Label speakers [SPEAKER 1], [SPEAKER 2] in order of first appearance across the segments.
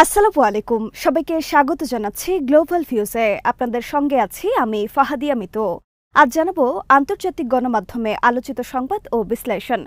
[SPEAKER 1] আসসালামু আলাইকুম, সবাইকে স্বাগত জানাচ্ছি গ্লোবাল ভিউজে। আপনাদের সঙ্গে আছি আমি ফাহাদিয়া মিতু। আজ জানাবো আন্তর্জাতিক গণমাধ্যমে আলোচিত সংবাদ ও বিশ্লেষণ।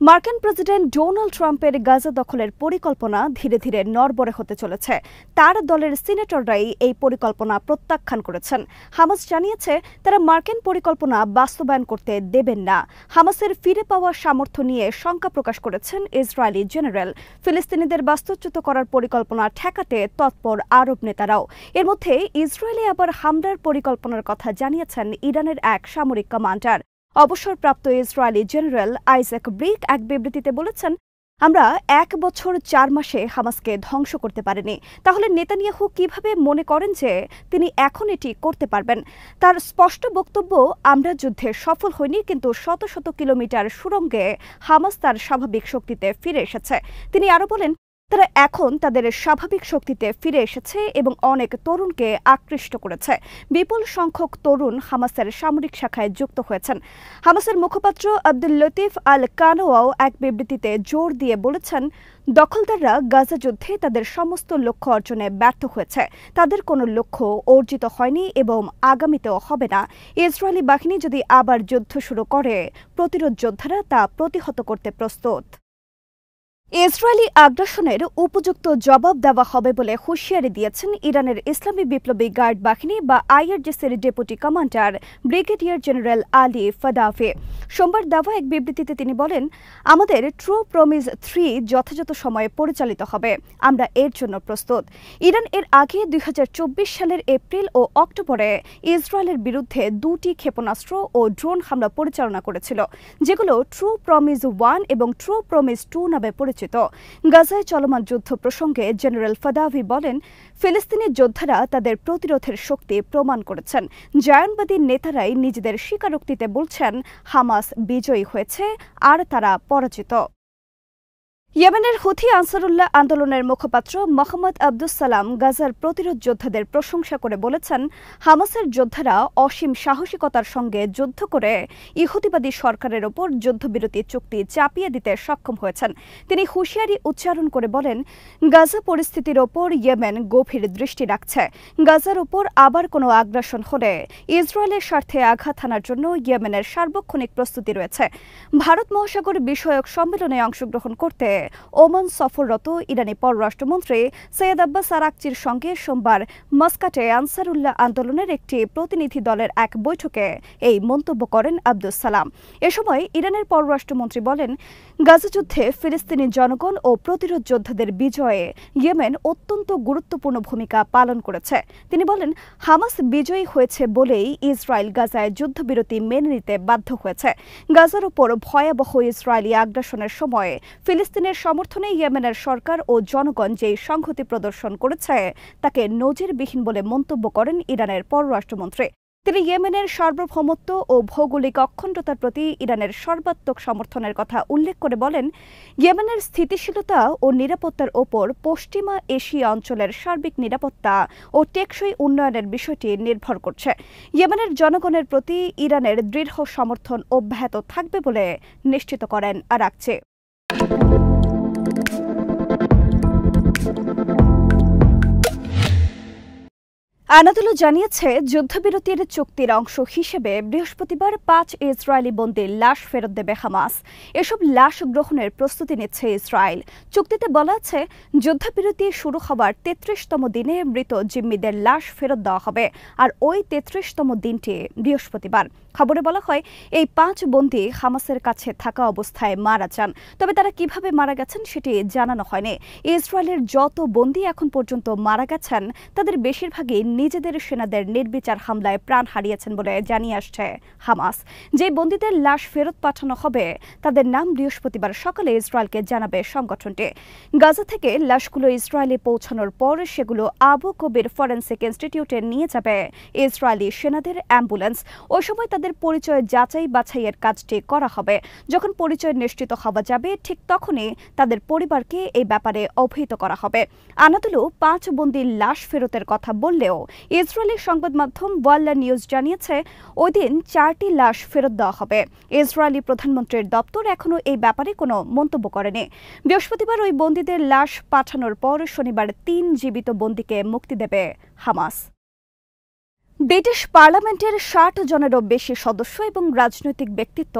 [SPEAKER 1] মার্কিন প্রেসিডেন্ট ডোনাল্ড ট্রাম্পের গাজা দখলের পরিকল্পনা ধীরে ধীরে নড়বড়ে হতে চলেছে। তার দলের সিনেটররাই এই পরিকল্পনা প্রত্যাখ্যান করেছেন। হামাস জানিয়েছে তারা মার্কিন পরিকল্পনা বাস্তবায়ন করতে দেবেন না। হামাসের ফিরে পাওয়া সামর্থ্য নিয়ে শঙ্কা প্রকাশ করেছেন ইসরায়েলি জেনারেল। ফিলিস্তিনিদের বাস্তুচ্যুত করার পরিকল্পনা ঠেকাতে তৎপর আরব নেতারাও। এর মধ্যে ইসরায়েলে আবার হামলার পরিকল্পনার কথা জানিয়েছেন ইরানের এক সামরিক কমান্ডার। অবসরপ্রাপ্ত ইসরায়েলি জেনারেল আইজ্যাক ব্রিক এক বিবৃতিতে বলেছেন, আমরা 1 বছর 4 মাসে হামাসকে ধ্বংস করতে পারিনি। তাহলে নেতানিয়াহু কিভাবে মনে করেন যে তিনি এখন এটি করতে পারবেন? তার স্পষ্ট বক্তব্য, আমরা যুদ্ধে সফল হইনি, কিন্তু শত শত কিলোমিটার সুড়ঙ্গে হামাস তার স্বাভাবিক শক্তিতে ফিরে এসেছে। তিনি আরও বলেন, তারা এখন তাদের স্বাভাবিক শক্তিতে ফিরে এসেছে এবং অনেক তরুণকে আকৃষ্ট করেছে। বিপুল সংখ্যক তরুণ হামাসের সামরিক শাখায় যুক্ত হয়েছেন। হামাসের মুখপাত্র আব্দুল লতিফ আল কানোয়াও এক বিবৃতিতে জোর দিয়ে বলেছেন, দখলদাররা গাজা যুদ্ধে তাদের সমস্ত লক্ষ্য অর্জনে ব্যর্থ হয়েছে। তাদের কোনো লক্ষ্য অর্জিত হয়নি এবং আগামীতেও হবে না। ইসরায়েলি বাহিনী যদি আবার যুদ্ধ শুরু করে, প্রতিরোধ যোদ্ধারা তা প্রতিহত করতে প্রস্তুত। ইসরায়েলি আগ্রাসনের উপযুক্ত জবাব দেওয়া হবে বলে হুঁশিয়ারি দিয়েছেন ইরানের ইসলামী বিপ্লবী গার্ড বাহিনী বা আইআরজিসির deputy commander brigadier general Ali Fadavi. সোমবার দেওয়া এক বিবৃতিতে তিনি বলেন, আমাদের ট্রু প্রমিস 3 যথাযথ সময়ে পরিচালিত হবে। আমরা এর জন্য প্রস্তুত। ইরান এর আগে 2024 সালের এপ্রিল ও অক্টোবরে ইসরায়েলের বিরুদ্ধে 2টি ক্ষেপণাস্ত্র ও ড্রোন হামলা পরিচালনা করেছিল, যেগুলো ট্রু প্রমিস 1 এবং ট্রু প্রমিস 2 নামে পরিচিত। গাজায় চলমান যুদ্ধ প্রসঙ্গে জেনারেল ফাদাভি বলেন, ফিলিস্তিনি যোদ্ধারা তাদের প্রতিরোধের শক্তি প্রমাণ করেছেন। জায়নবাদী নেতারাই নিজেদের স্বীকারোক্তিতে বলছেন হামাস বিজয়ী হয়েছে আর তারা পরাজিত। ইয়েমেনের হুথি আনসারুল্লাহ আন্দোলনের মুখপাত্র মোহাম্মদ আব্দুস সালাম গাজার প্রতিরোধ যোদ্ধাদের প্রশংসা করে বলেছেন, হামাসের যোদ্ধারা অসীম সাহসিকতার সঙ্গে যুদ্ধ করে ইহুদিবাদী সরকারের ওপর যুদ্ধবিরতি চুক্তি চাপিয়ে দিতে সক্ষম হয়েছেন। তিনি হুঁশিয়ারি উচ্চারণ করে বলেন, গাজা পরিস্থিতির ওপর ইয়েমেন গভীর দৃষ্টি রাখছে। গাজার ওপর আবার কোনো আগ্রাসন হলে ইসরায়েলের স্বার্থে আঘাত হানার জন্য ইয়েমেনের সার্বক্ষণিক প্রস্তুতি রয়েছে। ভারত মহাসাগর বিষয়ক সম্মেলনে অংশগ্রহণ করতে ওমান সফররত ইরানি পররাষ্ট্রমন্ত্রী সৈয়দ আব্বাস আরাকচির সঙ্গে সোমবার মাস্কাটে আনসারুল্লাহ আন্দোলনের একটি প্রতিনিধি দলের এক বৈঠকে এই মন্তব্য করেন আব্দুস সালাম। এ সময় ইরানের পররাষ্ট্রমন্ত্রী বলেন, গাজা যুদ্ধে ফিলিস্তিনি জনগণ ও প্রতিরোধ যোদ্ধাদের বিজয়ে ইয়েমেন অত্যন্ত গুরুত্বপূর্ণ ভূমিকা পালন করেছে। তিনি বলেন, হামাস বিজয়ী হয়েছে বলেই ইসরায়েল গাজায় যুদ্ধবিরতি মেনে নিতে বাধ্য হয়েছে। গাজার উপর ভয়াবহ ইসরায়েলি আগ্রাসনের সময় ফিলিস্তিনের সমর্থনে ইয়েমেনের সরকার ও জনগণ যে সংহতি প্রদর্শন করেছে তাকে নজিরবিহীন বলে মন্তব্য করেন ইরানের পররাষ্ট্রমন্ত্রী। তিনি ইয়েমেনের সার্বভৌমত্ব ও ভৌগোলিক অখণ্ডতার প্রতি ইরানের সর্বাত্মক সমর্থনের কথা উল্লেখ করে বলেন, ইয়েমেনের স্থিতিশীলতা ও নিরাপত্তার ওপর পশ্চিমা এশিয়া অঞ্চলের সার্বিক নিরাপত্তা ও টেকসই উন্নয়নের বিষয়টি নির্ভর করছে। ইয়েমেনের জনগণের প্রতি ইরানের দৃঢ় সমর্থন অব্যাহত থাকবে বলে নিশ্চিত করেন আরাকচি। আনাদোলু জানিয়েছে, যুদ্ধবিরতির চুক্তির অংশ হিসেবে বৃহস্পতিবার 5 ইসরায়েলি বন্দীর লাশ ফেরত দেবে হামাস। এসব লাশ গ্রহণের প্রস্তুতি নিচ্ছে ইসরায়েল। চুক্তিতে বলা আছে, যুদ্ধবিরতি শুরু হওয়ার 33তম দিনে মৃত জিম্মিদের লাশ ফেরত দেওয়া হবে, আর ওই 33তম দিনটি বৃহস্পতিবার। খবরে বলা হয়, এই 5 বন্দী হামাসের কাছে থাকা অবস্থায় মারা যান। তবে তারা কিভাবে মারা গেছেন সেটি জানানো হয়নি। ইসরায়েলের যত বন্দী এখন পর্যন্ত মারা গেছেন তাদের বেশিরভাগই নিজেদের সেনাদের নির্বিচার হামলায় প্রাণ হারিয়েছেন বলে জানিয়ে আসছে হামাস। যে বন্দীদের লাশ ফেরত পাঠানো হবে তাদের নাম বৃহস্পতিবার সকালে ইসরায়েলকে জানাবে সংগঠনটি। গাজা থেকে লাশগুলো ইসরায়েলে পৌঁছানোর পর সেগুলো আবু কবির ফরেন্সিক ইনস্টিটিউটে নিয়ে যাবে ইসরায়েলি সেনাদের অ্যাম্বুলেন্স। ওই সময় তাদের পরিচয় যাচাই বাছাইয়ের কাজটি করা হবে। যখন পরিচয় নিশ্চিত হওয়া যাবে, ঠিক তখনই তাদের পরিবারকে এই ব্যাপারে অবহিত করা হবে। আনাদোলু 5 বন্দীর লাশ ফেরতের কথা বললেও ইসরায়েলি সংবাদ মাধ্যম ওয়াল্লা নিউজ জানিয়েছে ওই দিন 4টি লাশ ফেরত দেওয়া হবে। ইসরায়েলি প্রধানমন্ত্রীর দপ্তর এখনও এই ব্যাপারে কোনো মন্তব্য করেনি। বৃহস্পতিবার ওই বন্দীদের লাশ পাঠানোর পর শনিবার 3 জীবিত বন্দীকে মুক্তি দেবে হামাস। ব্রিটিশ পার্লামেন্টের 60 জনেরও বেশি সদস্য এবং রাজনৈতিক ব্যক্তিত্ব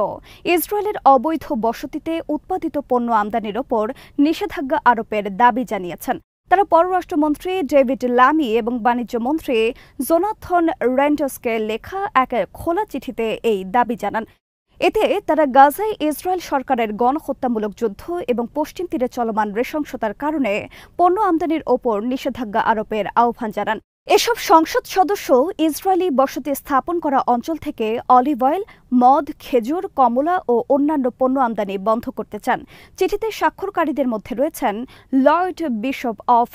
[SPEAKER 1] ইসরায়েলের অবৈধ বসতিতে উৎপাদিত পণ্য আমদানির ওপর নিষেধাজ্ঞা আরোপের দাবি জানিয়েছেন। তারা পররাষ্ট্রমন্ত্রী ডেভিড ল্যামি এবং বাণিজ্য মন্ত্রী জোনাথন রেন্ডসকে লেখা এক খোলা চিঠিতে এই দাবি জানান। এতে তারা গাজায় ইসরায়েল সরকারের গণহত্যামূলক যুদ্ধ এবং পশ্চিম তীরে চলমান নৃশংসতার কারণে পণ্য আমদানির ওপর নিষেধাজ্ঞা আরোপের আহ্বান জানান। এসব সংসদ সদস্য ইসরায়েলি বসতি স্থাপন করা অঞ্চল থেকে অলিভ অয়েল, মদ, খেজুর, কমলা ও অন্যান্য পণ্য আমদানি বন্ধ করতে চান। চিঠিতে স্বাক্ষরকারীদের মধ্যে রয়েছেন Lord Bishop of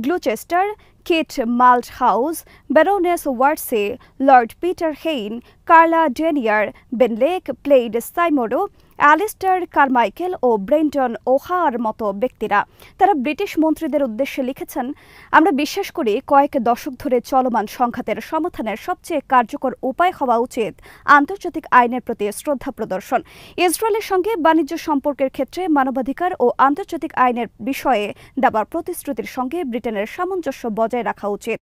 [SPEAKER 1] Gloucester, Kit Malthouse, Baroness Warsi, Lord Peter Hain, Carla Denyer, Ben Lake, Plaid Cymru, Alistair Carmichael ও ব্রেন্টন ওহার মতো ব্যক্তিরা। তারা ব্রিটিশ মন্ত্রীদের উদ্দেশ্যে লিখেছেন, আমরা বিশ্বাস করি কয়েক দশক ধরে চলমান সংঘাতের সমাধানের সবচেয়ে কার্যকর উপায় হওয়া উচিত আন্তর্জাতিক আইনের প্রতি শ্রদ্ধা প্রদর্শন। ইসরায়েলের সঙ্গে বাণিজ্য সম্পর্কের ক্ষেত্রে মানবাধিকার ও আন্তর্জাতিক আইনের বিষয়ে দেওয়ার প্রতিশ্রুতির সঙ্গে ব্রিটেনের সামঞ্জস্য বজায় রাখা উচিত।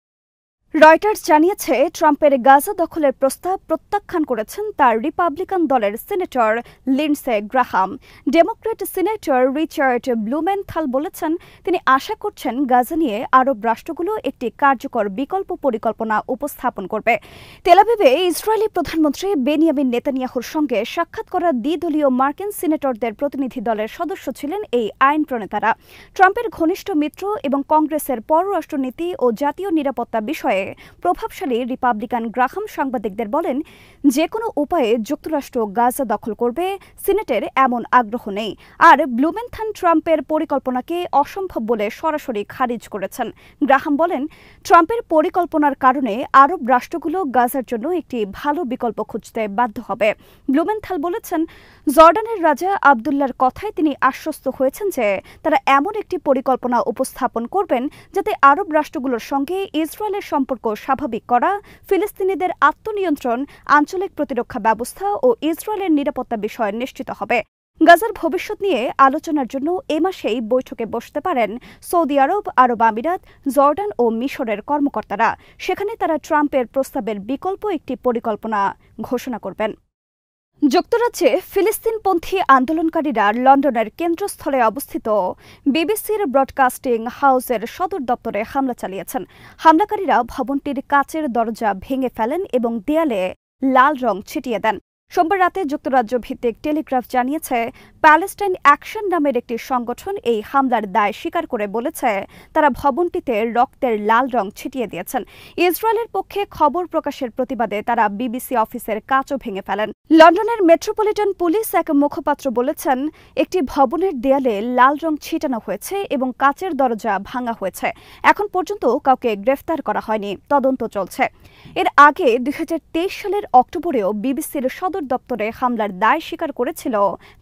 [SPEAKER 1] রয়টার্স জানিয়েছে, ট্রাম্পের গাজা দখলের প্রস্তাব প্রত্যাখ্যান করেছেন তার রিপাবলিকান দলের senator Lindsey Graham. Democrat senator Richard Blumenthal বলেছেন, তিনি আশা করছেন গাজা নিয়ে আরব রাষ্ট্রগুলো একটি কার্যকর বিকল্প পরিকল্পনা উপস্থাপন করবে। তেলাভিভে ইসরায়েলি প্রধানমন্ত্রী বেনিয়ামিন নেতানিয়াহুর সঙ্গে সাক্ষাৎ করা দ্বিদলীয় মার্কিন সিনেটরদের প্রতিনিধি দলের সদস্য ছিলেন এই আইন প্রণেতারা। ট্রাম্পের ঘনিষ্ঠ মিত্র এবং কংগ্রেসের পররাষ্ট্রনীতি ও জাতীয় নিরাপত্তা বিষয়ে প্রভাবশালী রিপাবলিকান গ্রাহাম সাংবাদিকদের বলেন, যে কোনো উপায়ে যুক্তরাষ্ট্র গাজা দখল করবে, সিনেটের এমন আগ্রহ নেই। আর ব্লুমেনথাল ট্রাম্পের পরিকল্পনাকে অসম্ভব বলে সরাসরি খারিজ করেছেন। গ্রাহাম বলেন, ট্রাম্পের পরিকল্পনার কারণে আরব রাষ্ট্রগুলো গাজার জন্য একটি ভালো বিকল্প খুঁজতে বাধ্য হবে। ব্লুমেনথাল বলেছেন, জর্ডানের রাজা আবদুল্লাহর কথায় তিনি আশ্বস্ত হয়েছেন যে তারা এমন একটি পরিকল্পনা উপস্থাপন করবেন যাতে আরব রাষ্ট্রগুলোর সঙ্গে ইসরায়েলের সম্পর্ক স্বাভাবিক করা, ফিলিস্তিনিদের আত্মনিয়ন্ত্রণ, আঞ্চলিক প্রতিরক্ষা ব্যবস্থা ও ইসরায়েলের নিরাপত্তা বিষয় নিশ্চিত হবে। গাজার ভবিষ্যৎ নিয়ে আলোচনার জন্য এ মাসেই বৈঠকে বসতে পারেন সৌদি আরব, আরব আমিরাত, জর্ডান ও মিশরের কর্মকর্তারা। সেখানে তারা ট্রাম্পের প্রস্তাবের বিকল্প একটি পরিকল্পনা ঘোষণা করবেন। যুক্তরাজ্যে ফিলিস্তিনপন্থী আন্দোলনকারীরা লন্ডনের কেন্দ্রস্থলে অবস্থিত বিবিসির ব্রডকাস্টিং হাউসের সদর দপ্তরে হামলা চালিয়েছেন। হামলাকারীরা ভবনটির কাচের দরজা ভেঙে ফেলেন এবং দেয়ালে লাল রং ছিটিয়ে দেন। সোমবার রাতে যুক্তরাজ্য ভিত্তিক টেলিগ্রাফ জানিয়েছে, প্যালেস্টাইন অ্যাকশন নামের একটি সংগঠন এই হামলার দায় স্বীকার করে বলেছে, তারা ভবনটিতে রক্তের লাল রং ছিটিয়ে দিয়েছেন। ইসরায়েলের পক্ষে খবর প্রকাশের প্রতিবাদে তারা বিবিসি অফিসের কাচও ভেঙে ফেলেন। লন্ডনের মেট্রোপলিটন পুলিশ এক মুখপাত্র বলেছেন, একটি ভবনের দেয়ালে লাল রং ছিটানো হয়েছে এবং কাচের দরজা ভাঙা হয়েছে। এখন পর্যন্ত কাউকে গ্রেফতার করা হয়নি, তদন্ত চলছে। এর আগে 2023 সালের অক্টোবরেও বিবিসির সদর দপ্তরে হামলার দায় স্বীকার করেছিল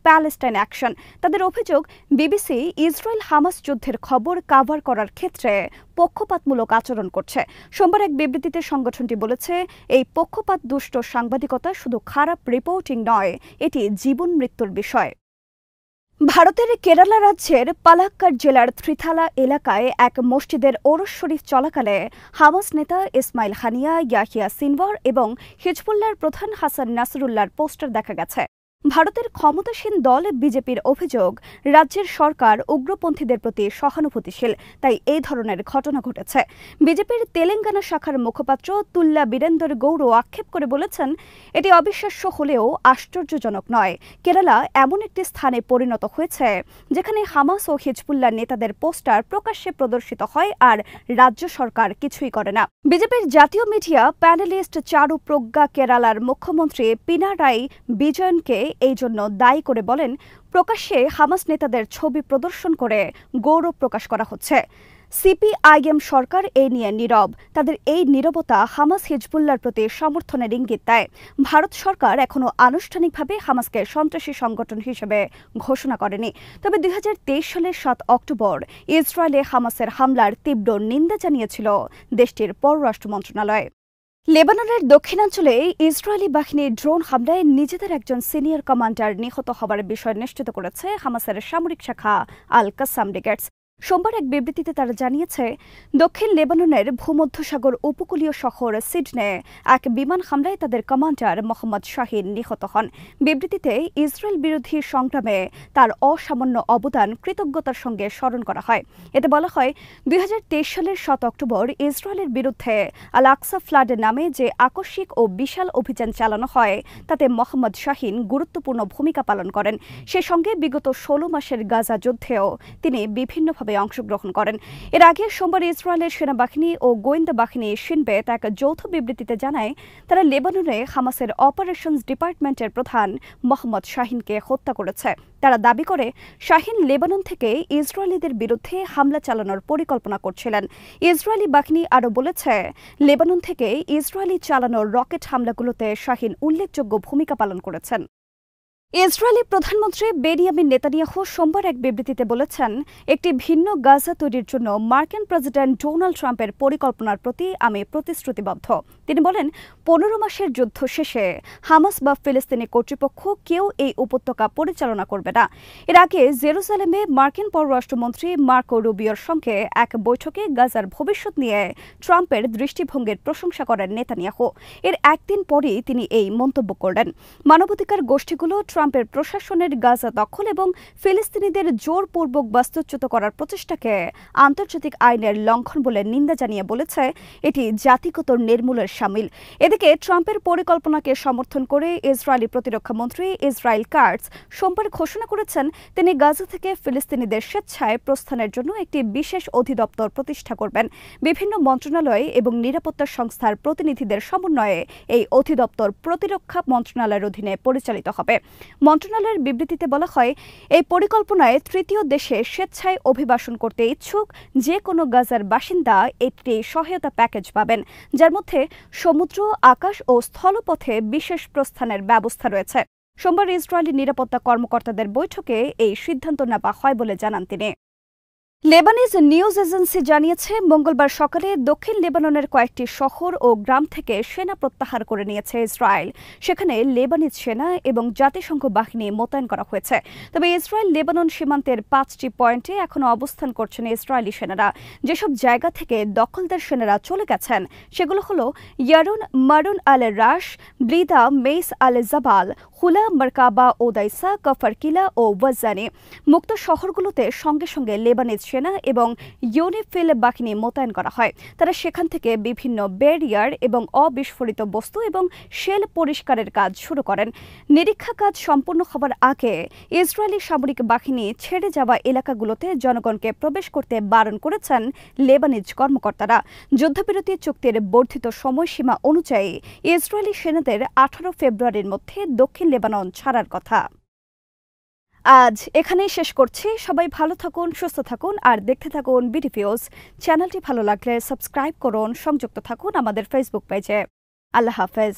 [SPEAKER 1] প্যালেস্টাইন অ্যাকশন। তাদের অভিযোগ, বিবিসি ইসরায়েল হামাস যুদ্ধের খবর কাভার করার ক্ষেত্রে পক্ষপাতমূলক আচরণ করছে। সোমবার এক বিবৃতিতে সংগঠনটি বলেছে, এই পক্ষপাত দুষ্ট সাংবাদিকতা শুধু খারাপ রিপোর্টিং নয়, এটি জীবন মৃত্যুর বিষয়। ভারতের কেরালা রাজ্যের পালাক্কাড় জেলার ত্রিথালা এলাকায় এক মসজিদের ওরস শরীফ চলাকালে হামাস নেতা ইসমাইল হানিয়া, ইয়াহিয়া সিনওয়ার এবং হিজবুল্লাহর প্রধান হাসান নাসরুল্লাহর পোস্টার দেখা গেছে। ভারতের ক্ষমতাসীন দল বিজেপির অভিযোগ, রাজ্যের সরকার উগ্রপন্থীদের প্রতি সহানুভূতিশীল, তাই এই ধরনের ঘটনা ঘটেছে। বিজেপির তেলেঙ্গানা শাখার মুখপাত্র তুল্লা বীরেন্দর গৌড় আক্ষেপ করে বলেছেন, এটি অবিশ্বাস্য হলেও আশ্চর্যজনক নয়। কেরালা এমন একটি স্থানে পরিণত হয়েছে যেখানে হামাস ও হিজবুল্লাহ নেতাদের পোস্টার প্রকাশ্যে প্রদর্শিত হয় আর রাজ্য সরকার কিছুই করে না। বিজেপির জাতীয় মিডিয়া প্যানেলিস্ট চারু প্রজ্ঞা কেরালার মুখ্যমন্ত্রী পিনারাই বিজয়নকে এই জন্য দায়ী করে বলেন, প্রকাশ্যে হামাস নেতাদের ছবি প্রদর্শন করে গৌরব প্রকাশ করা হচ্ছে। সিপিআইএম সরকার এই নিয়ে নীরব। তাদের এই নীরবতা হামাস হিজবুল্লাহর প্রতি সমর্থনের ইঙ্গিত দেয়। ভারত সরকার এখনও আনুষ্ঠানিকভাবে হামাসকে সন্ত্রাসী সংগঠন হিসেবে ঘোষণা করেনি। তবে 2023 সালের 7 অক্টোবর ইসরায়েলে হামাসের হামলার তীব্র নিন্দা জানিয়েছিল দেশটির পররাষ্ট্র মন্ত্রণালয়। লেবাননের দক্ষিণাঞ্চলে ইসরায়েলি বাহিনীর ড্রোন হামলায় নিজেদের একজন সিনিয়র কমান্ডার নিহত হওয়ার বিষয় নিশ্চিত করেছে হামাসের সামরিক শাখা আল কাসাম ব্রিগেডস। সোমবার এক বিবৃতিতে তারা জানিয়েছে, দক্ষিণ লেবাননের ভূমধ্যসাগর উপকূলীয় শহর সিডনে এক বিমান হামলায় তাদের কমান্ডার মোহাম্মদ শাহিন নিহত হন। বিবৃতিতে ইসরায়েল বিরোধী সংগ্রামে তার অসামান্য অবদান কৃতজ্ঞতার সঙ্গে স্মরণ করা হয়। এতে বলা হয়, 2023 সালের 7 অক্টোবর ইসরায়েলের বিরুদ্ধে আল আকসা ফ্লাড নামে যে আকস্মিক ও বিশাল অভিযান চালানো হয় তাতে মোহাম্মদ শাহিন গুরুত্বপূর্ণ ভূমিকা পালন করেন। সে সঙ্গে বিগত 16 মাসের গাজা যুদ্ধেও তিনি বিভিন্নভাবে অংশগ্রহণ করেন। এর আগে সোমবার ইসরায়েলের সেনাবাহিনী ও গোয়েন্দা বাহিনী শিনবেত এক যৌথ বিবৃতিতে জানায়, তারা লেবাননে হামাসের অপারেশনস ডিপার্টমেন্টের প্রধান মোহাম্মদ শাহিনকে হত্যা করেছে। তারা দাবি করে, শাহিন লেবানন থেকে ইসরায়েলিদের বিরুদ্ধে হামলা চালানোর পরিকল্পনা করছিলেন। ইসরায়েলি বাহিনী আরও বলেছে, লেবানন থেকে ইসরায়েলি চালানো রকেট হামলাগুলোতে শাহিন উল্লেখযোগ্য ভূমিকা পালন করেছেন। ইসরায়েলি প্রধানমন্ত্রী বেনিয়ামিন নেতানিয়াহু সোমবার এক বিবৃতিতে বলেছেন, একটি ভিন্ন গাজা তৈরির জন্য মার্কিন প্রেসিডেন্ট ডোনাল্ড ট্রাম্পের পরিকল্পনার প্রতি আমি প্রতিশ্রুতিবদ্ধ। তিনি বলেন, 15 মাসের যুদ্ধ শেষে হামাস বা ফিলিস্তিনি কর্তৃপক্ষ কেউ এই উপত্যকা পরিচালনা করবে না। এর আগে জেরুজালেমে মার্কিন পররাষ্ট্রমন্ত্রী মার্কো রুবিওর সঙ্গে এক বৈঠকে গাজার ভবিষ্যৎ নিয়ে ট্রাম্পের দৃষ্টিভঙ্গির প্রশংসা করেন নেতানিয়াহু। এর একদিন পরই তিনি এই মন্তব্য করলেন। মানবাধিকার গোষ্ঠীগুলো ট্রাম্পের প্রশাসনের গাজা দখল এবং ফিলিস্তিনিদের জোরপূর্বক বাস্তুচ্যুত করার প্রচেষ্টাকে আন্তর্জাতিক আইনের লঙ্ঘন বলে নিন্দা জানিয়ে বলেছে, এটি জাতিগত নির্মূলের শামিল। এদিকে ট্রাম্পের পরিকল্পনাকে সমর্থন করে ইসরায়েলি প্রতিরক্ষা মন্ত্রী ইসরায়েল কাটজ সোমবার ঘোষণা করেছেন, তিনি গাজা থেকে ফিলিস্তিনিদের স্বেচ্ছায় প্রস্থানের জন্য একটি বিশেষ অধিদপ্তর প্রতিষ্ঠা করবেন। বিভিন্ন মন্ত্রণালয় এবং নিরাপত্তা সংস্থার প্রতিনিধিদের সমন্বয়ে এই অধিদপ্তর প্রতিরক্ষা মন্ত্রণালয়ের অধীনে পরিচালিত হবে। মন্ত্রণালয়ের বিবৃতিতে বলা হয়, এই পরিকল্পনায় তৃতীয় দেশে স্বেচ্ছায় অভিবাসন করতে ইচ্ছুক যে কোনো গাজার বাসিন্দা একটি সহায়তা প্যাকেজ পাবেন, যার মধ্যে সমুদ্র, আকাশ ও স্থলপথে বিশেষ প্রস্থানের ব্যবস্থা রয়েছে। সোমবার ইসরায়েলি নিরাপত্তা কর্মকর্তাদের বৈঠকে এই সিদ্ধান্ত নেওয়া হয় বলে জানান তিনি। লেবানিজ নিউজ এজেন্সি জানিয়েছে, মঙ্গলবার সকালে দক্ষিণ লেবাননের কয়েকটি শহর ও গ্রাম থেকে সেনা প্রত্যাহার করে নিয়েছে ইসরায়েল। সেখানে লেবানিজ সেনা এবং জাতিসংঘ বাহিনী মোতায়েন করা হয়েছে। তবে ইসরায়েল লেবানন সীমান্তের 5টি পয়েন্টে এখনও অবস্থান করছেন ইসরায়েলি সেনারা। যেসব জায়গা থেকে দখলদার সেনারা চলে গেছেন সেগুলো হল ইয়ারুন, মারুন আল রাশ, ব্লিদা, মেইস আল জাবাল, হুলা, মারকাবা, ওদাইসা, কফারকিলা ও ওয়াজানি। মুক্ত শহরগুলোতে সঙ্গে সঙ্গে লেবানিজ সেনা এবং ইউনিফিল বাহিনী মোতায়েন করা হয়। তারা সেখান থেকে বিভিন্ন ব্যারিয়ার এবং অবিস্ফোরিত বস্তু এবং শেল পরিষ্কারের কাজ শুরু করেন। নিরীক্ষা কাজ সম্পূর্ণ হবার আগে ইসরায়েলি সামরিক বাহিনী ছেড়ে যাওয়া এলাকাগুলোতে জনগণকে প্রবেশ করতে বারণ করেছেন লেবানিজ কর্মকর্তারা। যুদ্ধবিরতি চুক্তির বর্ধিত সময়সীমা অনুযায়ী ইসরায়েলি সেনাদের 18 ফেব্রুয়ারির মধ্যে দক্ষিণ লেবানন ছাড়ার কথা। আজ এখানেই শেষ করছি। সবাই ভালো থাকুন, সুস্থ থাকুন আর দেখতে থাকুন বিডিভিউজ। চ্যানেলটি ভালো লাগলে সাবস্ক্রাইব করুন, সংযুক্ত থাকুন আমাদের ফেসবুক পেজে। আল্লাহ হাফেজ।